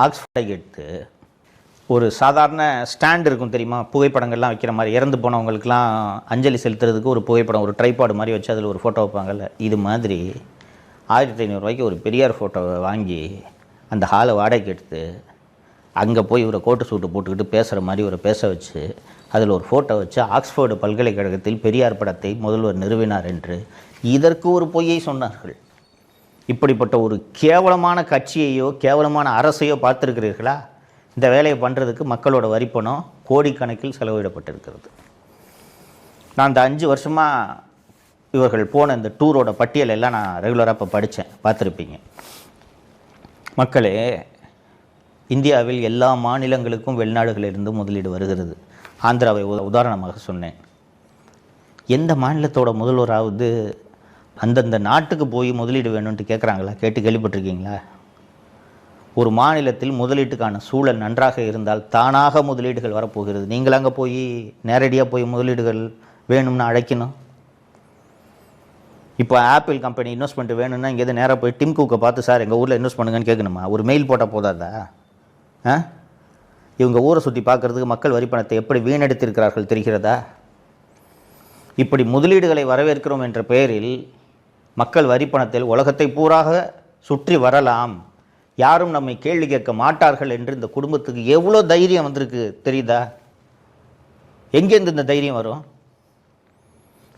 ஆக்ஸ்ஃபோர்டை எடுத்து ஒரு சாதாரண ஸ்டாண்ட் இருக்கும் தெரியுமா, புகைப்படங்கள்லாம் வைக்கிற மாதிரி, இறந்து போனவங்களுக்கெல்லாம் அஞ்சலி செலுத்துறதுக்கு ஒரு புகைப்படம், ஒரு ட்ரைபாடு மாதிரி வச்சு அதில் ஒரு ஃபோட்டோ வைப்பாங்கல்ல, இது மாதிரி 1500 ரூபாய்க்கு ஒரு பெரியார் ஃபோட்டோவை வாங்கி அந்த ஹாலை வாடகைக்கு எடுத்து அங்கே போய் இவரை கோட்டு சூட்டு போட்டுக்கிட்டு பேசுகிற மாதிரி ஒரு பேச வச்சு அதில் ஒரு ஃபோட்டோ வச்சு ஆக்ஸ்ஃபோர்டு பல்கலைக்கழகத்தில் பெரியார் படத்தை முதல்வர் நிறுவினார் என்று இதற்கு ஒரு பொய்யை சொன்னார்கள். இப்படிப்பட்ட ஒரு கேவலமான கட்சியையோ கேவலமான அரசையோ பார்த்துருக்கிறீர்களா? இந்த வேலையை பண்ணுறதுக்கு மக்களோட வரிப்பணம் கோடிக்கணக்கில் செலவிடப்பட்டிருக்கிறது. நான் இந்த 5 வருஷமாக இவர்கள் போன இந்த டூரோட பட்டியல் எல்லாம் நான் ரெகுலராக இப்போ படித்தேன், பார்த்துருப்பீங்க. மக்களே, இந்தியாவில் எல்லா மாநிலங்களுக்கும் வெளிநாடுகளிலிருந்து முதலீடு வருகிறது. ஆந்திராவை உதாரணமாக சொன்னேன். எந்த மாநிலத்தோட முதல்வராவது அந்தந்த நாட்டுக்கு போய் முதலீடு வேணும்ன்ட்டு கேட்குறாங்களா? கேட்டு கேள்விப்பட்டிருக்கீங்களா? ஒரு மாநிலத்தில் முதலீட்டுக்கான சூழல் நன்றாக இருந்தால் தானாக முதலீடுகள் வரப்போகிறது. நீங்கள் அங்கே போய் நேரடியாக போய் முதலீடுகள் வேணும்னு அழைக்கணும். இப்போ ஆப்பிள் கம்பெனி இன்வெஸ்ட்மெண்ட் வேணும்னா இங்கேருந்து நேராக போய் டிம் குக்கை பார்த்து, சார் எங்கள் ஊரில் இன்வெஸ்ட் பண்ணுங்கன்னு கேட்கணுமா? ஒரு மெயில் போட்டால் போதாதா? இவங்க ஊரை சுற்றி பார்க்குறதுக்கு மக்கள் வரிப்பணத்தை எப்படி வீணடித்திருக்கிறார்கள் தெரிகிறதா? இப்படி முதலீடுகளை வரவேற்கிறோம் என்ற பெயரில் மக்கள் வரிப்பணத்தில் உலகத்தை பூராக சுற்றி வரலாம், யாரும் நம்மை கேள்வி கேட்க மாட்டார்கள் என்று இந்த குடும்பத்துக்கு எவ்வளோ தைரியம் வந்திருக்கு தெரியுதா? எங்கேருந்து இந்த தைரியம் வரும்?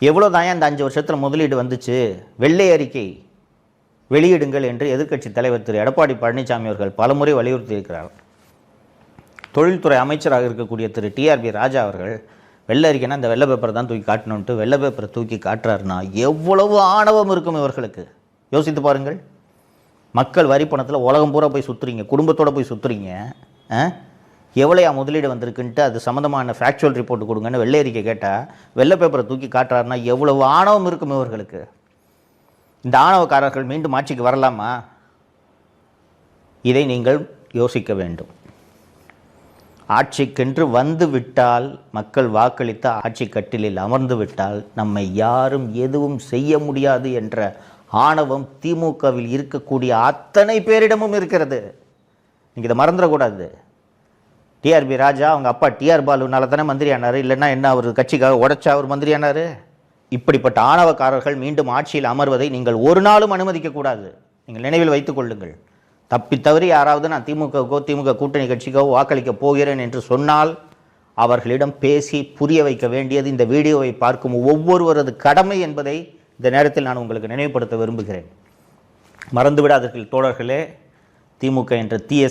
எவ்வளோ தான் இந்த 5 வருஷத்தில் முதலீடு வந்துச்சு? வெள்ளை அறிக்கை வெளியிடுங்கள் என்று எதிர்க்கட்சி தலைவர் திரு எடப்பாடி பழனிசாமி அவர்கள் பலமுறை வலியுறுத்தி இருக்கிறார். தொழில்துறை அமைச்சராக இருக்கக்கூடிய திரு டிஆர்பி ராஜா அவர்கள் வெள்ளை அறிக்கைனா இந்த வெள்ளை பேப்பரை தான் தூக்கி காட்டணுன்ட்டு வெள்ளை பேப்பரை தூக்கி காட்டுறாருன்னா எவ்வளவு ஆணவம் இருக்கும் இவர்களுக்கு? யோசித்து பாருங்கள். மக்கள் வரி பணத்தில் உலகம் பூரா போய் சுற்றுறீங்க, குடும்பத்தோடு போய் சுற்றுறீங்க. எவ்வளையா முதலீடு வந்திருக்குன்ட்டு அது சம்மந்தமான ஃபேக்சுவல் ரிப்போர்ட் கொடுங்கன்னு வெள்ளை அறிக்கை கேட்டால் வெள்ளை பேப்பரை தூக்கி காட்டுறாருன்னா எவ்வளவு ஆணவம் இருக்கும் இவர்களுக்கு? இந்த ஆணவக்காரர்கள் மீண்டும் ஆட்சிக்கு வரலாமா? இதை நீங்கள் யோசிக்க வேண்டும். ஆட்சிக்கென்று வந்து விட்டால், மக்கள் வாக்களித்த ஆட்சி கட்டிலில் அமர்ந்து விட்டால் நம்மை யாரும் எதுவும் செய்ய முடியாது என்ற ஆணவம் திமுகவில் இருக்கக்கூடிய அத்தனை பேரிடமும் இருக்கிறது. நீங்கள் இதை மறந்துடக்கூடாது. டிஆர்பி ராஜா அவங்க அப்பா டிஆர் பாலுனால தானே மந்திரி ஆனார், இல்லைன்னா என்ன அவர் கட்சிக்காக உடைச்சா அவர் மந்திரி ஆனார்? இப்படிப்பட்ட ஆணவக்காரர்கள் மீண்டும் ஆட்சியில் அமர்வதை நீங்கள் ஒரு நாளும் அனுமதிக்கக்கூடாது. நீங்கள் நினைவில் வைத்துக் கொள்ளுங்கள். தப்பி தவறி யாராவது நான் திமுகவுக்கோ திமுக கூட்டணி கட்சிக்கோ வாக்களிக்க போகிறேன் என்று சொன்னால் அவர்களிடம் பேசி புரிய வைக்க வேண்டியது இந்த வீடியோவை பார்க்கும் ஒவ்வொருவரது கடமை என்பதை இந்த நேரத்தில் நான் உங்களுக்கு நினைவுபடுத்த விரும்புகிறேன். மறந்துவிடாதீர்கள் தோழர்களே, திமுக என்ற தீய